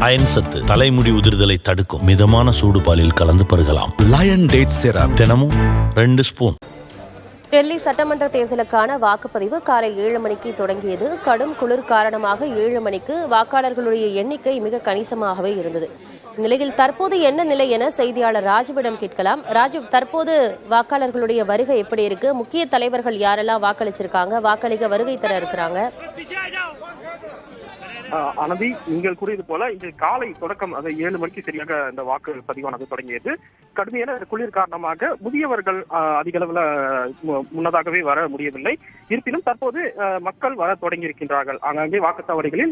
Iron சத்து தலைமுடி உதிர்தலை தடுக்கும். மிதமான சூடு பாலில் கலந்து பருகலாம். லயன் டேட் சிரப் தினமும் 2 ஸ்பூன். டெல்லி சட்டமன்ற தேர்தலுக்கான வாக்குப்பதிவு காலை 7 மணிக்கு தொடங்கியது. கடும் குளிர் காரணமாக 7 மணிக்கு வாக்காளர்களுடைய எண்ணிக்கை மிக கணிசமாகவே இருந்தது. இந்நிலையில் தற்போது என்ன நிலை என செய்தியாளர் ராஜுவிடம் கேட்கலாம். ராஜு, தற்போது வாக்காளர்களுடைய வருகை எப்படி இருக்கு? முக்கிய தலைவர்கள் யாரெல்லாம் வாக்களிச்சிருக்காங்க, வாக்களிக்க வருகை தர இருக்கிறாங்க? அனந்தி, நீங்கள் கூறியது போல இன்று காலை தொடக்கம், அது 7 மணிக்கு சரியாக இந்த வாக்கு பதிவானது தொடங்கியது. கடுமையான குளிர் காரணமாக முதியவர்கள் அதிக அளவில் முன்னதாகவே வர முடியவில்லை. இருப்பினும் தற்போது மக்கள் வர தொடங்கி இருக்கின்றார்கள். அங்கே வாக்குச்சாவடிகளில்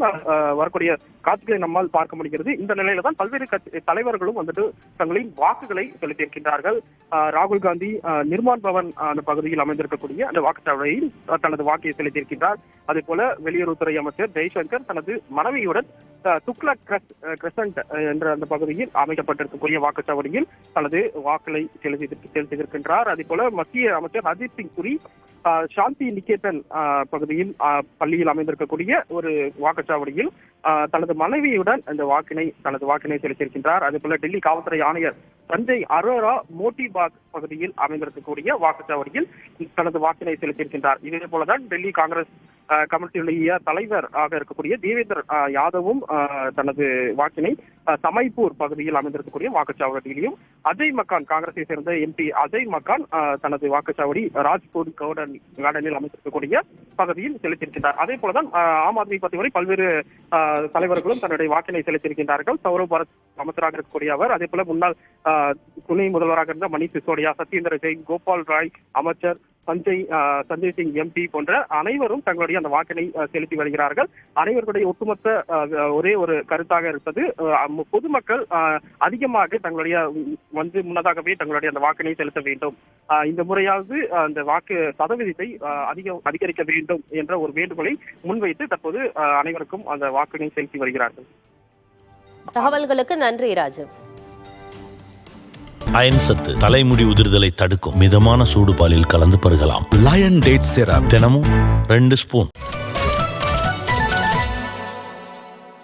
வரக்கூடிய காட்சிகளை நம்மால் பார்க்க முடிகிறது. இந்த நிலையில தான் பல்வேறு தலைவர்களும் வந்துட்டு தங்களின் வாக்குகளை செலுத்தியிருக்கின்றார்கள். ராகுல் காந்தி நிர்மான் பவன் அந்த பகுதியில் அமைந்திருக்கக்கூடிய அந்த வாக்குச்சாவடியில் தனது வாக்கை செலுத்தியிருக்கின்றார். அதே போல வெளியுறவுத்துறை அமைச்சர் ஜெய்சங்கர் தனது மனைவியுடன் துக்ளக் கிரசன்ட் என்ற அந்த பகுதியில் அமைக்கப்பட்டிருக்கக்கூடிய வாக்குச்சாவடியில் தனது வாக்களை செலுத்தியிருக்கின்றார். அதே போல மத்திய அமைச்சர் ஹர்தீப் சிங் புரி சாந்தி நிகேதன் பகுதியில் பள்ளியில் அமைந்திருக்கக்கூடிய ஒரு வாக்குச்சாவடியில் தனது மனைவியுடன் தனது வாக்கினை செலுத்தியிருக்கின்றார். அதே போல டெல்லி காவல்துறை ஆணையர் சஞ்சய் அரோரா மோட்டிபாக் பகுதியில் அமைந்திருக்கக்கூடிய வாக்குச்சாவடியில் தனது வாக்கினை செலுத்தியிருக்கின்றார். இதே போலதான் டெல்லி காங்கிரஸ் கமிட்டியுடைய தலைவராக இருக்கக்கூடிய தேவேந்தர் யாதவும் தனது வாக்கினை சமைப்பூர் பகுதியில் அமைந்திருக்கக்கூடிய வாக்குச்சாவடியிலும், அஜய் மக்கான், காங்கிரஸை சேர்ந்த எம்பி அஜய் மக்கான் தனது வாக்குச்சாவடி ராஜ்கோட் கார்டனில் அமைந்திருக்கக்கூடிய பகுதியில் செலுத்தியிருக்கின்றார். அதே போலதான் ஆம் ஆத்மி கட்சி வரை பல்வேறு தலைவர்களும் தன்னுடைய வாக்கினை செலுத்தியிருக்கின்றார்கள். சௌரவ் பாரத் அமைச்சராக இருக்கக்கூடிய அவர், அதே போல முன்னாள் துணை முதல்வராக இருந்த மணிஷ் சிசோடியா, சத்யேந்திர ஜெயின், கோபால் ராய் அமைச்சர், சஞ்சய் சிங் எம்பி போன்ற அனைவரும் தங்களுடைய அந்த வாக்கினை செலுத்தி வருகிறார்கள். அனைவருடைய ஒட்டுமொத்த ஒரே ஒரு கருத்தாக இருப்பது, பொதுமக்கள் அதிகமாக தங்களுடைய முன்னதாகவே தங்களுடைய அந்த வாக்கினை செலுத்த வேண்டும். இந்த முறையாவது அந்த வாக்கு சதவீதத்தை அதிகரிக்க வேண்டும் என்ற ஒரு வேண்டுகோளை முன்வைத்து தற்போது அனைவருக்கும் அந்த வாக்கினை செலுத்தி வருகிறார்கள். தகவல்களுக்கு நன்றி ராஜு. அயன் சத்து தலைமுடி உதிர்தலை தடுக்கும். மிதமான சூடு பாலில் கலந்து பருகலாம். லயன் டேட் சிரப் தினமும் 2 ஸ்பூன்.